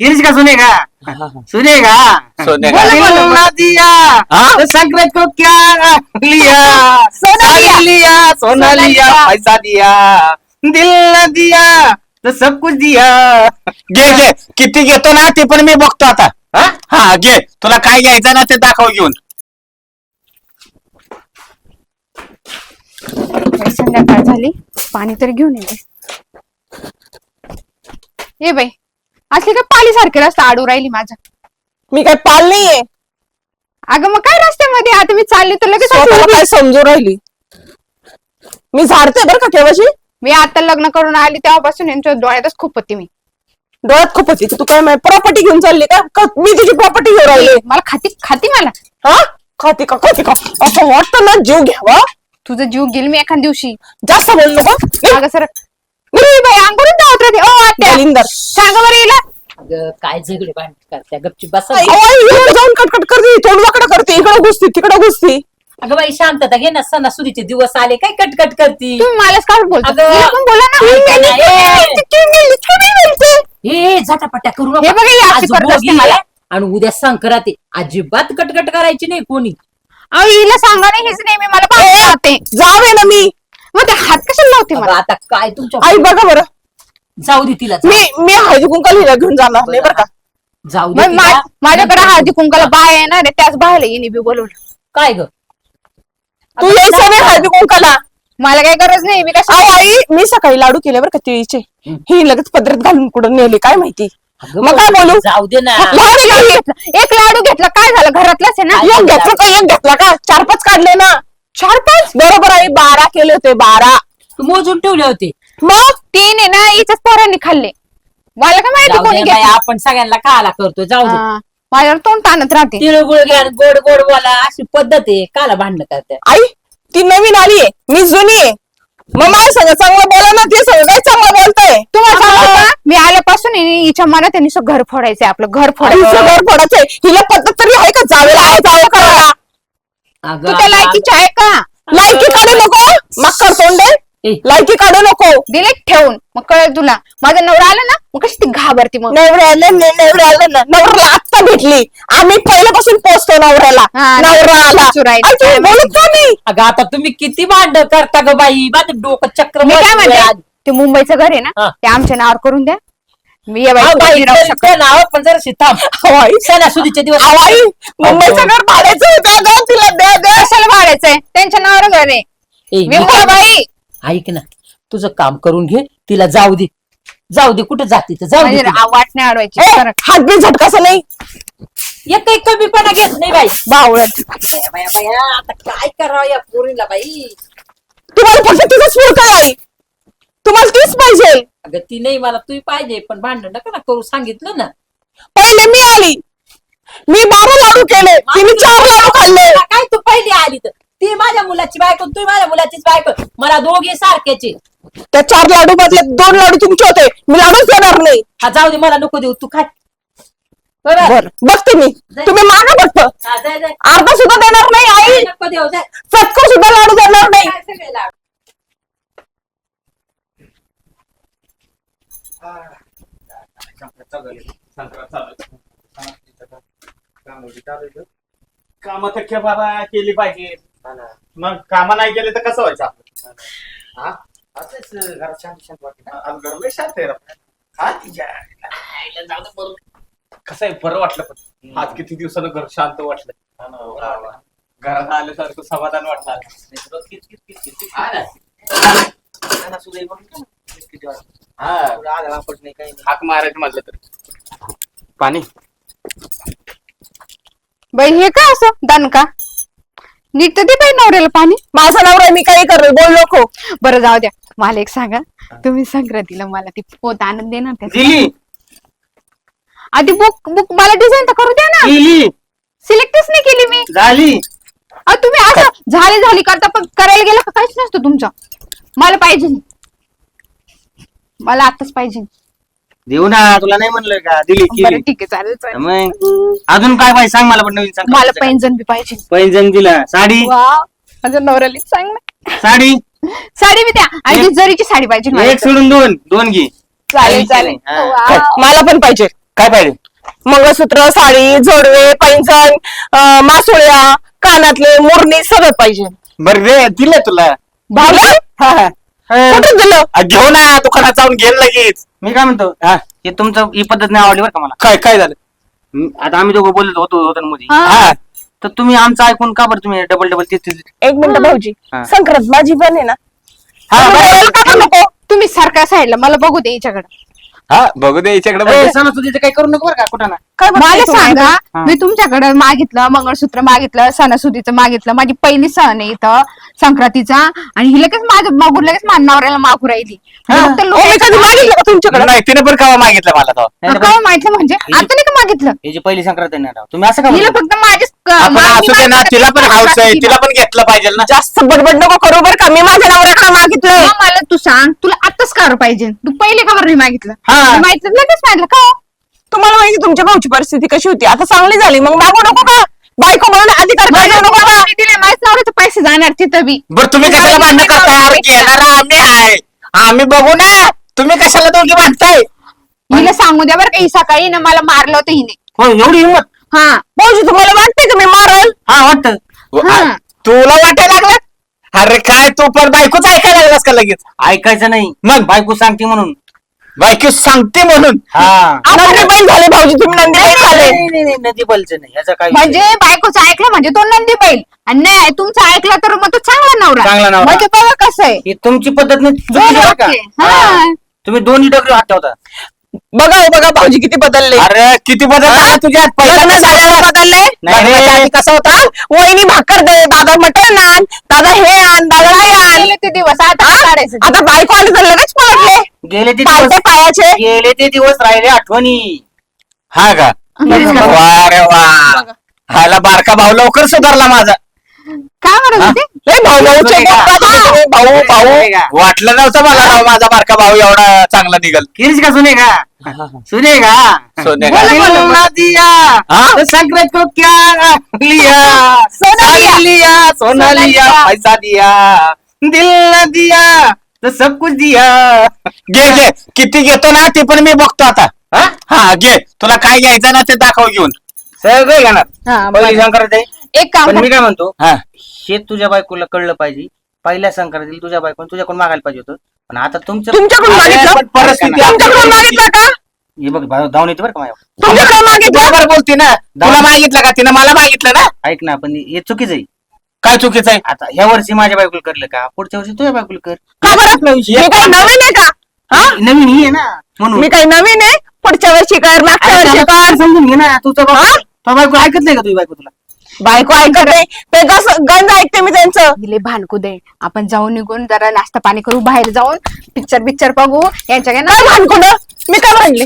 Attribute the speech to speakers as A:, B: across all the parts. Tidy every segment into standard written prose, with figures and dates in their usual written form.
A: का सुनेगा? सुनेगा?
B: सुनेगा।
A: दिल ना दिया तो संक्रांत को क्या लिया? साड़ी लिया, सोना लिया, पैसा दिया, दिल ना दिया तो सब कुछ दिया.
B: घे घे किती घेतो ना ते पण मी बघतो आता. हा घे तुला काय घ्यायचं ना ते दाखव घेऊन.
C: संध्याकाळ झाली, पाणी तरी घेऊन येते. ये बाई, असली काय पाली सारखे रस्ता आडू राहिली माझा.
D: मी काय पाल नाहीये.
C: अगं मग काय रस्त्यामध्ये आता मी चालली तर लगेच अशी
D: स्वतःला
C: उभी.
D: काय समजू राहिली. मी झाडते बरं का केव्हाची.
C: मी आता लग्न करून आली तेव्हापासून यांच्या डोळ्यातच खूप होती मी.
D: डोळ्यात खूप होती. तू काय प्रॉपर्टी घेऊन चालली का? मी तुझी प्रॉपर्टी घेऊन राहिली.
C: मला खाती मला.
D: हा खाती का असं वाटतं ना जीव घ्यावा.
C: तुझा जीव गेल मी एखाद दिवशी.
D: जास्त बोल नको.
C: अगं सर बाई अंगून धावत राहते. ओ आत्या
D: जालिंदर
C: सांगा बरं हिला.
E: अगं काय झगडे भांडण करत्या गपची बसा.
D: जाऊन कटकट करते, तोंड वाकडं करते, इकडं घुसती तिकडं घुसती.
E: अगं बाई शांतता घे ना, सणासुदीचे दिवस आले काय कटकट करती.
C: तुम्ही मलाच काढून बोलता.
E: अगं,
C: हिला पण बोला ना.
E: हे झटापट्या करू
C: हे बघा, ही अशी
E: आज
C: करत असते
E: भोगी
C: मला.
E: आहे आणि उद्या संक्रांती. अजिबात कटकट करायची नाही कोणी.
C: अहो हिला सांगा नाही, हेच नेहमी मला पाहत राहते.
D: जावे ना मी.
C: मग ते हात कशाला लावते
E: अगं,
C: मला.
E: आता काय तुमच्या
D: आई बघा बरं,
E: जाऊ दे तिला.
D: मी हळदी कुंकाला हिला घेऊन जाणार नाही बरं का.
E: जाऊ दे
C: मग
E: तिला.
C: माझ्याकडे हळदी कुंकाला बाय येणार आहे, त्याच बायला येणे बी बोलवलं.
E: काय ग
D: तू यायचं नाही हळदी कुंकाला.
C: मला काही गरज नाही. मी कसं
D: अहो आई, मी सकाळी लाडू केले बरं का तिळीचे. ही लगेच पदरात घालून कुठं नेले काय माहिती.
E: अगं,
D: मग काय बोलू.
E: जाऊ दे ना.
C: लाडू घेतला, एक लाडू घेतला काय झालं, घरातलाच आहे ना.
D: एक घेतला का एक घेतला का 4-5 काढले ना. 4-5 बरोबर आई. 12 केले होते 12.
E: तू मोजून ठेवले होते.
C: मग 3 आहे ना, हिच्याच पोरांनी खाल्ले. मला काय माहिती
E: जाऊ
C: कोणी
E: दे बाई,
C: घेतलं.
E: आपण सगळ्यांना काला करतो. जाऊ दे.
C: हा, माझ्यावर तोंड ताणत राहते.
E: तिळगुळ घ्या आणि गोड गोड बोला, अशी पद्धत आहे. काला भांडण करते.
D: आई ती नवीन आली आहे, मी जुनी आहे. मग माझ्या सगळं चांगलं बोला ना. ते सगळं काय चांगलं बोलताय.
C: तुम्हाला सांगू का, मी आल्यापासून हिच्या मनात त्यांनी घर फोडायचंय, आपलं घर
D: हिचं
C: फोडायचं.
D: घर फोडायचंय. हिला पद्धत तरी आहे का जावेला आहे जावं करायला.
C: तू त्या लायकीची आहे का.
D: लायकी काढू नको. मक्कर तोंडे
E: ए.
D: लायकी काढू नको.
C: दिले ठेवून मग कळेल तुला. माझा नवरा आला ना मग कशी ती घाबरती मग.
D: नवऱ्याला आत्ता भेटली. आम्ही पहिल्यापासून पोचतो नवऱ्याला.
C: हा,
D: नवरा आला.
C: चुरायचं
D: आई, तुम्ही
C: काय
D: बोलत का नाही.
E: अगं आता तुम्ही किती भांडण करता ग बाई. माझं डोकं चक्र
C: मी काय
E: बसलंय आज.
C: म्हणते, ते मुंबईचं घर आहे ना,
E: हा.
C: ते आमच्या नावावर करून द्या. मी या
E: अहो
C: बाई
E: बाई,
C: राहू शकत.
E: त्यांचं नाव पण जरा थांब.
D: हवाई
E: सणासुदीचे दिवस.
D: हवाई मुंबईचं घर भाड्याचं होतं गं. तिला द्या द्या.
C: कशाला भाडायचंय, त्यांच्या नावावर घर आहे.
E: ए,
C: विमला बाई
E: ऐक ना, तुझं काम करून घे. तिला जाऊ दे. जाऊ दे, कुठे जाते तर जाऊ दे
C: म्हणजे
E: तिला.
C: वाटणे अडवायची.
D: ए, हात बी झटकासा नाही.
E: एक एक कमीपणा घेत नाही बाई.
D: बावळट.
E: बाया, बाया, बाया, आता काय करावं या पोरीला बाई.
D: तुम्हाला फक्त तिचं स्फूर्त आहे. तुम्हाला तीच पाहिजे.
E: अगं ती नाही, मला तू पाहिजे, पण भांडण नका ना करू, सांगितलं ना.
D: पहिले मी आली. मी 12 लाडू केले. तिने 4 लाडू खाल्ले.
E: काय तू पहिली आली तर ती माझ्या मुलाची बायको, तू माझ्या मुलाचीच बायको. मला दोघे सारख्याचे.
D: त्या 4 लाडू मधले 2 लाडू तुमचे होते. मी लाडूच देणार नाही.
E: हा जाऊ दे, मला नको देऊ, तू खा. बरं.
D: बर बघते मी. तुम्ही मागा फक्त.
E: हा, जाय, जाय.
D: अर्धा सुद्धा देणार नाही आई.
E: नको देऊ, जाय.
D: चटकन सुद्धा लाडू देणार नाही.
E: काय सगळे लाड.
B: काम तर बाबा केली पाहिजे. मग कामं नाही केले तर कसं व्हायचं आपलं. हा असंच घरात शांत शांत वाटत. आज घर लय शांत आहे रे. हा तिच्या आईला जाऊ दे बरं. कसं आहे बरं वाटलं पण आज किती दिवसानं घर शांत वाटलं. घरात आल्यासारखं समाधान वाटलं. हाक मारायचं म्हटलं तर पाणी.
C: बाई हे काय असं दणका. नीट तर दे बाई नवऱ्याला पाणी.
D: माझा नवरा मी काही करत बोल नको.
C: बरं जाऊ द्या, मला एक सांगा, तुम्ही संक्रांतीला मला ती पोत आणून देणार का?
A: दिली
C: आधी बुक मला डिझाईन तर करू द्या ना.
A: दिली
C: सिलेक्टच नाही केली मी.
A: झाली.
C: तुम्ही असं झाली करता, पण करायला गेलं का काहीच नसतं तुमचं. मला पाहिजे, मला आताच पाहिजे.
A: देऊ ना, तुला नाही म्हणलं का. दिली
C: बरं
A: केली.
C: ठीक आहे, चालेल चालेल.
A: मग अजून काय पाहिजे सांग मला पण नवीन सांग.
C: मला पैंजण बी पाहिजे.
A: पैंजण दिला. साडी
C: वाव, माझ्या नवऱ्याला सांग ना.
A: साडी
C: साडी बी द्या आणि ती जरीची साडी पाहिजे मला.
A: एक सोडून दोन घे.
C: चालेल चालेल.
A: हा.
C: वाव.
D: मला पण पाहिजे.
A: काय पाहिजे?
D: मंगळसूत्र, साडी, जोडवे, पैंजण, मासोळ्या, कानातले, मुरणी सगळं पाहिजे.
A: बरं रे, दिलं तुला.
D: भावलं? कुठे दिलं?
A: घेऊ ना, दुकानात जाऊन घेऊन लगेच. मी काय म्हणतो, हे तुमचं ही पद्धत नाही आवडली बरं का मला. काय झालं? आता आम्ही दोघं बोलत होतो मध्ये.
C: हा.
A: तर तुम्ही आमचं ऐकून का बरं तुम्ही डबल तीच
D: एक मिनिट भाऊजी,
A: हा.
D: संक्रांत माझी पण आहे ना.
A: हा,
D: तुम्ही
A: बरं.
D: बोलायला का नको?
C: तुम्ही सारख्या साईडला मला बघू दे याच्याकडे.
A: हा, बघू दे याच्याकडे. सणासुदीचं काही करू नको बरं का कुठं ना.
D: काय
C: मला
D: बघताय तुम्ही?
C: सांगा,
A: हा.
C: मी तुमच्याकडे मागितलं, मंगळसूत्र मागितलं, सणासुदीचं मागितलं, माझी पहिली सण आहे इथं संक्रांतीचा, आणि ही लगेच माझं मागून लगेच माझ्या नवऱ्याला मागू राहिली.
A: हा.
C: फक्त
D: ओ, मी कधी मागितलं का तुमच्याकडे?
A: नाही, तिने पण का मागितलं मला तो.
C: काय माहितलं म्हणजे आता नाही का मागितलं?
A: याची पहिली संक्रांत आहे ना. तुम्ही असं का
C: हिला
A: म्हणता?
C: फक्त माझेच
A: आपण असू दे ना, तिला पण हाऊस आहे, तिला पण घेतलं पाहिजे ना.
D: जास्त बडबड नको करू बरं का. मी माझ्या नवऱ्याकडे मागितलं.
C: मग मला तू सांग, तुला आताच कार पाहिजे? तू पहिले का बरं नाही मागितलं?
A: हा.
C: मी मागितलं लगेच मागितलं का?
D: तुम्हाला माहिती तुमच्या भाऊची परिस्थिती कशी होती. आता चांगली झाली, मग मागू नको का? बायको म्हणून अधिकार पाहिजे नको का?
C: मी दिले माझ्या नवऱ्याचे पैसे जाणार तिथं बी.
A: बरं तुम्ही कशाला भांडण करताय? अरे घेणार आम्ही आहे, आम्ही बघू ना. तुम्ही कशाला दोघी भांडताय?
C: हिला सांगू द्या बरं का, ही सकाळी ना मला मारलं होतं हिने.
A: हो, एवढी हिंमत?
C: हा.
D: भाऊजी तुम्हाला वाटतंय का मी मारल?
A: हा, वाटत.
C: हा.
A: तुला वाटायला लागलं? अरे काय तू पण बायकोच ऐकायला लागलास का लगेच? ऐकायचं नाही, मग बायको सांगते म्हणून. बायको सांगते म्हणून. हा.
D: नंदी बैल झाले भाऊजी, तुम्ही नंदी बैल झाले.
A: नाही, नदी बोलचं नाही, याचा काय
C: म्हणजे बायकोचं ऐकलं म्हणजे तो नंदी बैल, आणि नाही तुमचं ऐकलं तर मग तो चांगला नवरा.
A: चांगला नवरा.
C: म्हणजे बघा कसं आहे.
A: ही तुमची पद्धत नाही, चुकीची आहे बरं का?
C: ओके. हा.
A: तुम्ही दोन्ही डोके हात ठेवता.
D: बघा हो, बघा भाऊजी किती बदलले.
A: अरे किती बदल तुझ्यात
D: लग्न झाल्यावर बदलले.
A: नाही रे.
D: लग्नाच्या आधी कसं होता? वहिनी भाकर दे, दादा मटण आण, दादा हे आण, दादा हे आण.
C: गेले ते दिवस आता काय काढायचं?
D: आता बायको आली तर लगेच पळतले.
A: गेले ते
D: पायथे
A: दिवस,
D: पायाचे.
A: गेले ते दिवस राहिले आठवणी. हा का? वा रे वा. हाला बारका भाऊ लवकर सुधारला माझा.
C: काय म्हणत होते?
D: ए, भाऊ भाऊचे
A: हा.
D: बोट पाहिजे तुम्ही, भाऊ भाऊ.
A: वाटलं नव्हतं मला राव, माझा बारका भाऊ एवढा चांगला निघल. किरीच का सुने का? सुने का? सोने का? हाँ? संक्रांत को क्या लिया? साड़ी लिया, सोना लिया, पैसा दिया, दिल न दिया तो सब कुछ दिया. घे घे, किती घेतो ना ते पण मी बघतो आता. हा घे, तुला काय घ्यायचं ना ते दाखव घेऊन. सगळं घेणार.
C: हा,
A: पहिली
C: बरं.
A: संक्रांत आहे.
C: एक काम
A: पण
C: कर.
A: मी काय म्हणतो, हे तुझ्या बायकोला कळलं पाहिजे. पहिल्या संक्रांतीला तुझ्या बायकोने तुझ्याकडून मागायला पाहिजे होतं, पण आता
D: तुमच्याकडून मागितलं?
A: पण परिस्थिती
D: तुमच्याकडून मागितलं का?
A: हे बघ जाऊन येते बरं का माझ्या.
D: तुमच्याकडे मागितलं?
A: बरोबर बोलते ना. तुला मागितलं का तिनं मला मागितलं ना? ऐक ना, पण हे चुकीचं आहे. काय चुकीचं आहे? आता ह्या वर्षी माझ्या बायकोला करलं का, पुढच्या वर्षी तुझ्या बायकोला कर.
D: का बरं? मी काही नवीन आहे का? हा?
A: नवीन ही आहे ना म्हणून.
D: मी काही नवीन आहे? पुढच्या वर्षी कर, मागच्या
A: अरे
D: वर्षी
A: त्याला
D: कर.
A: समजून घे ना. तुझं बायको ऐकत नाही का तुझी बायको तुला?
D: बायको ऐकत नाही ते गंज ऐकते मी त्यांचं.
C: दिले भानकू दे, आपण जाऊन निघून जरा नाश्ता पाणी करू, बाहेर जाऊन पिक्चर बघू यांच्या काय
D: काय भानकुंड? मी काय म्हणले?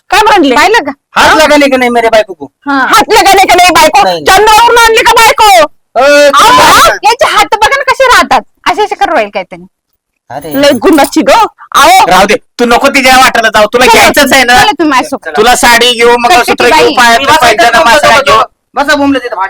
D: काय म्हणले?
C: पाहिलं का?
A: हात लगाने का नाही मेरे बायको को?
C: हा.
D: हात लगाने का नाही बायको?
A: नाही.
D: चंद्रावरून आणली का बायको?
C: अहो, याचे हात बघा ना कसे राहतात, असे करू राहील काय त्यांनी.
A: अरे
D: लय गुन्हाची ग. आओ
A: राहू दे, तू नको तिच्या वाटायला जाऊ. तुला घ्यायचंच आहे ना.
C: चला तुम्ही माझ्यासोबत.
A: तुला साडी घेऊ, मंगळसूत्र
C: बाई.
A: घेऊ, पायातलं पैंजण, मासळा घेऊ.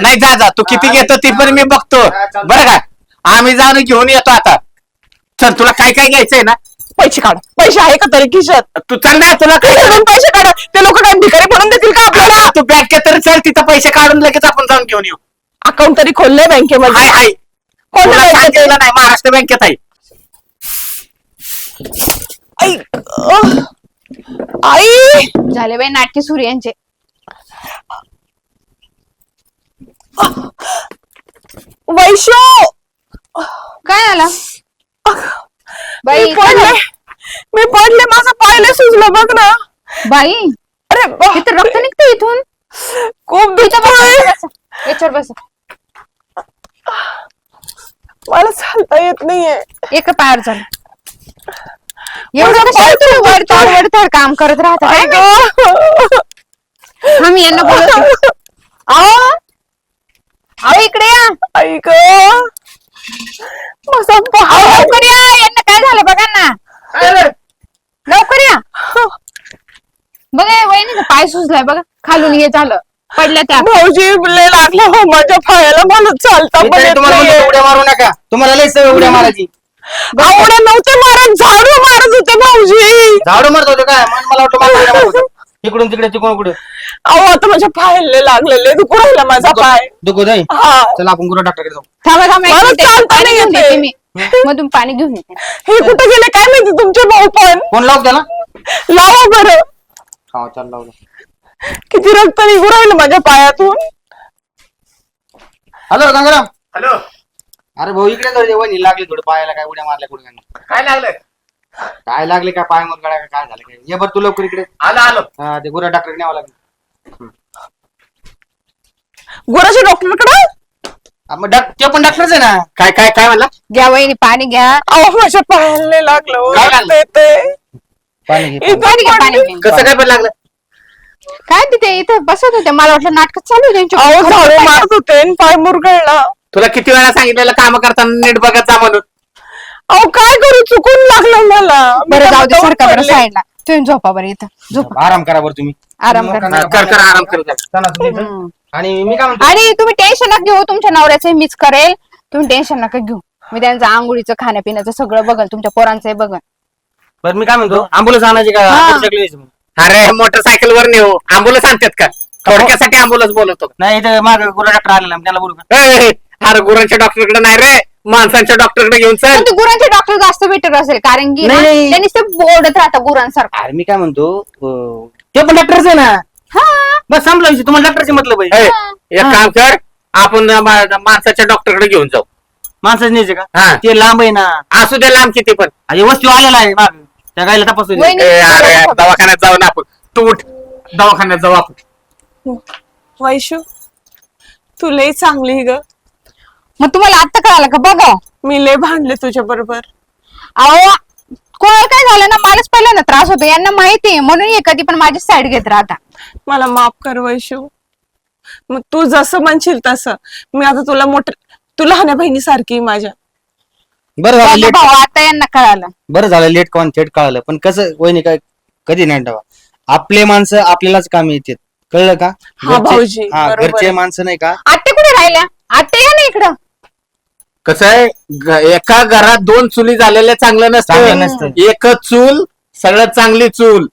A: नाही जा जा, तू किती घेतो ती पण मी बघतो बरं का. आम्ही जाऊन घेऊन येतो आता. चल, तुला काय काय घ्यायचंय ना?
D: पैसे काढ. पैसे आहे का तरी खिशात?
A: तू चल ना, तुला काय
D: खिशातून पैसे काढ. ते लोक काय भिकारी म्हणून देतील का आपल्याला?
A: तू बँकेत तरी चल, तिथं पैसे काढून लगेच आपण जाऊन घेऊन येऊ.
D: अकाउंट तरी खोललंय बँकेमध्ये.
A: हाय हाय.
D: कोणत्या
A: तुला
D: बँकेत?
A: सांगितलं नाही, महाराष्ट्र बँकेत आहे.
D: आई आई
C: झाले बाई नाट्य सूर्यांचे.
D: वैशो
C: काय आला बाई?
D: मी पडले माझं पायले सुजलं बघ ना.
C: बाई
D: अरे
C: इथं रक्त निघतं इथून.
D: खूप दुखतोय.
C: याच्यावर बस.
D: मला चालता येत नाहीये.
C: एका पायावर झालं. एवढं कशाला तुम्ही वडतड काम करत राहता काय माहिती? आम्ही यांना बोलत अहो इकडे या.
D: ऐक
C: लवकर या, यांना काय झालं बघा ना. लवकर या. बघा वहिनीचा पाय सुजलाय बघा, खालून हे झालं, पडल्या त्या.
D: भाऊजी लय लागलं हो माझ्या पायाला. मला चालता
A: मी
D: पण
A: तरी
D: येत
A: तुम्हाला म्हणतो,
D: नाहीये.
A: उड्या मारू नका. तुम्हाला लय सवय उड्या मारायची.
D: आवड्या नव्हते मारत, झाडू मारत होते भाऊजी.
A: झाडू मारत होते काय? मला वाटलं मला उड्या मारत होते. तिकडून तिकडे तिकडून कुठे
D: अहो आता माझ्या पायाला लागलेले दुखू राहिला माझा पाय.
A: दुखत आहे
D: हा
A: चला आपण गुरु डॉक्टरकडे जाऊ.
C: थांबा थांबा, एक
D: मला
C: मिनिट,
D: चालता
C: पाणी
D: नाही
C: घेऊन
D: येते.
C: देते मी. मधून पाणी घेऊन येते.
D: हे कुठे गेले काय माहिती तुमचे भाऊ पण.
A: फोन लाव त्याला.
D: लावा बरं.
A: हा चल लावलं.
D: किती रक्त निघू राहिलं माझ्या पायातून.
A: हॅलो गंगाराम.
B: हॅलो
A: अरे भाऊ इकडे जाऊ दे, वहिनी लागली थोडं पायाला, काय उड्या मारल्या कुठे
B: काय लागलं?
A: काय लागले काय पाय मोर काय काय झालं काय ये बरं तू लवकर इकडे.
B: आलो आलो.
A: हा ते गुरु डॉक्टरकडे न्यावं लागेल.
D: गुराच्या डॉक्टरकडे.
A: मग ते पण डॉक्टरच आहे ना. काय काय काय म्हणला.
C: घ्या वहिनी पाणी घ्या.
D: अहो माझ्या पायाला लागलं हो.
A: काय लागलं?
D: येते.
A: पाणी घे
D: इथं
C: पाणी घ्या, पाणी घ्या.
A: कसं काय पण लागलं.
C: काय तिथे इथं बसत होते, मला वाटलं नाटक चालू आहे त्यांच्या.
D: अहो झाडू मारत होते आणि पाय मुरगळला.
A: तुला किती वेळा सांगितलेलं काम करताना नीट बघत जा म्हणून.
D: अहो काय करू चुकून लागलं मला.
C: बरं जाऊ दे,
D: मी
C: सरका बरं
D: पडले.
C: साईडला. तुम्ही झोपा बरं इथं. झोप
A: आराम करा बरं तुम्ही.
C: आराम करा.
A: कर कर आराम कर चला तुम्ही इथं.
C: हम्म.
A: आणि मी काय म्हणतो
C: आणि तुम्ही टेन्शन नका घेऊ, तुमच्या नवऱ्याचं मीच करेल. तुम्ही टेन्शन नका घेऊ. मी त्यांचं आंघोळीचं खाण्यापिण्याचं सगळं बघल, तुमच्या पोरांचंही बघल.
A: बरं मी काय म्हणतो अँब्युलन्स आणायची का
C: हा.
A: मोटरसायकल यायची? अरे मोटरसायकल वर नेऊ अँब्युलन्स आणतात का. थोडक्यासाठी अँब्युलन्स बोलवतो. नाही इथं माग गुरु डॉक्टर आलेला त्याला बोलू का. अरे गुरांच्या डॉक्टरकडे नाही रे, माणसांच्या डॉक्टरकडे घेऊन चल.
C: पण ते गुरांचे डॉक्टर जास्त बेटर असेल, कारण की ना,
A: नाही, नाही.
C: त्यांनी ते बोर्डत राहतात गुरांसारखं.
A: अरे मी काय म्हणतो ते पण डॉक्टरच आहे ना.
C: हा
A: बस संपला विषय. तुम्हाला डॉक्टरचे मतलब आहे. एक काम कर आपण माणसाच्या डॉक्टरकडे घेऊन जाऊ. माणसाच न्यायचे का. हा ते लांब आहे ना. असू दे लांब किती पण. अरे वस्तू आलेला आहे माग त्या गायला तपासून.
C: वहिनी,
A: अरे दवाखान्यात जाऊ ना आपण. तू उठ दवाखान्यात जाऊ आपण.
D: वैशू तू लय चांगली ग.
C: मग तुम्हाला आता कळालं का बघा.
D: मी लय भांडले तुझ्या बरोबर.
C: अहो कोणाला काय झालं ना, मलाच पहिल्यांदा त्रास होतो, यांना माहिती आहे, म्हणून हे कधी पण माझी साईड घेत राहता.
D: मला माफ कर वैशू. मग तू जसं म्हणशील तसं मी आता तुला तू लहान बहिणी सारखी माझ्या.
A: बरं झालं
C: बघा
A: लेट.
C: भाऊ, आता यांना कळालं.
A: बरं झालं लेट कोण थेट कळालं. पण कसं वहिनी काय कधी नाही ठेवा. आपले माणसं आपल्यालाच कामी येतात. कळलं का.
D: हा, भाऊजी,
A: हा
D: बरोबर
A: घरचे
D: आहे.
A: माणसं नाही का.
C: आत्ते कुठे राहिल्या. आत्ते या ना इकडं.
B: कसं आहे एका घरात दोन चुली झालेल्या चांगलं
A: चांगलं
B: नसतं.
A: नसतं.
B: एकच चूल सगळ्यात चांगली चूल.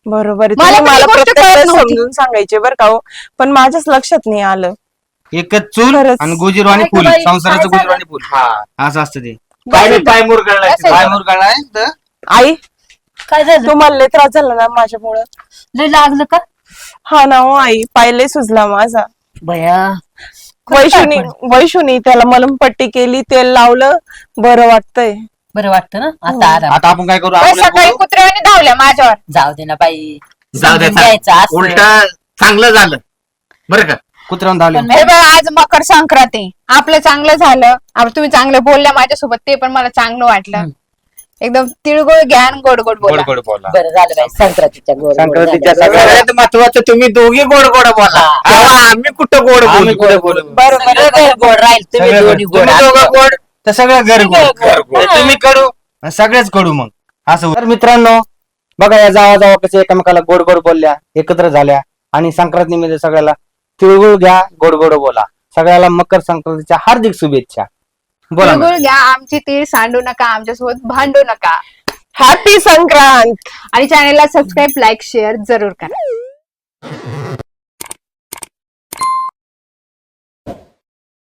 D: बरोबर आहे.
C: मला
D: तुम्ही
C: पण ही
D: मला
C: गोष्ट
D: प्रत्येक
C: कळत
D: वेळेस
C: नव्हती.
D: समजून सांगायचे बरं का हो. पण माझ्याच लक्षात नाही आलं.
A: एकच चूल
D: खरंच.
A: आणि गुजीरो आणि
E: काय
A: फुल.
E: गं बाई,
A: संसाराचं
E: काय
A: गुजीरो आणि फुल.
B: हा
A: असं असतं ते.
B: काय नाही पाय मुरगळलाय.
C: असं.
A: पाय मुरगाळा आहे तर
D: आई
E: काय झालं
D: तुम्हाला लय त्रास झाला ना माझ्यामुळं.
E: लय लागलं का
D: हा ना हो आई, पाय लय सुजला माझा.
E: बया
D: वैशूनी त्याला मलमपट्टी केली, तेल लावलं, बरं वाटतंय.
E: बरं वाटतं ना आता आराम.
A: आता आपण काय करू
C: बाई,
A: आपलं
C: सकाळी
A: बघू.
C: कुत्र्याने धावल्या माझ्यावर.
E: जाऊ दे ना बाई.
B: जाऊ दे
E: समजून घ्यायचं असं.
B: उलट चांगलं झालं बरं का.
A: कुत्र्यावर धावले.
E: पण
C: हे बघ, आज मकर संक्रांती, आपलं चांगलं झालं. आता तुम्ही चांगलं बोलल्या माझ्यासोबत, ते पण मला चांगलं वाटलं. एकदम तिळगुळ घ्या आणि गोड गोड
A: गोड
C: बोला.
A: गोड बोला.
E: बरं झालं बाई संक्रांतीच्या गोड- गोड
A: संक्रांतीच्या
E: झालं.
B: सगळ्यात महत्वाचं तुम्ही दोघी गोड गोड बोला. तेव्हा आम्ही कुठं गोड
A: आम्ही
B: बोलू.
A: कुठे बोलू.
E: सगळं घर गोड राहील तुम्ही
A: सगळं
E: दोन्ही
A: घर.
E: गोड
B: तुम्ही दोघं गोड
A: तर सगळं घर गोड.
E: सगळं गोड.
A: तर तुम्ही कडू आणि सगळेच कडू मग असं होतं. तर मित्रांनो बघा या जावा जावा कसे एकमेकाला गोड गोड बोलल्या, एकत्र झाल्या. आणि संक्रांती मध्ये सगळ्याला तिळगुळ घ्या, गोड गोड बोला. सगळ्याला मकर संक्रांतीच्या हार्दिक शुभेच्छा. बोला मॅडम.
C: तिळगुळ घ्या, आमची तीळ सांडू नका, आमच्यासोबत भांडू नका.
D: हॅपी संक्रांत.
C: आणि चॅनलला सबस्क्राईब, लाईक, शेअर जरूर करा.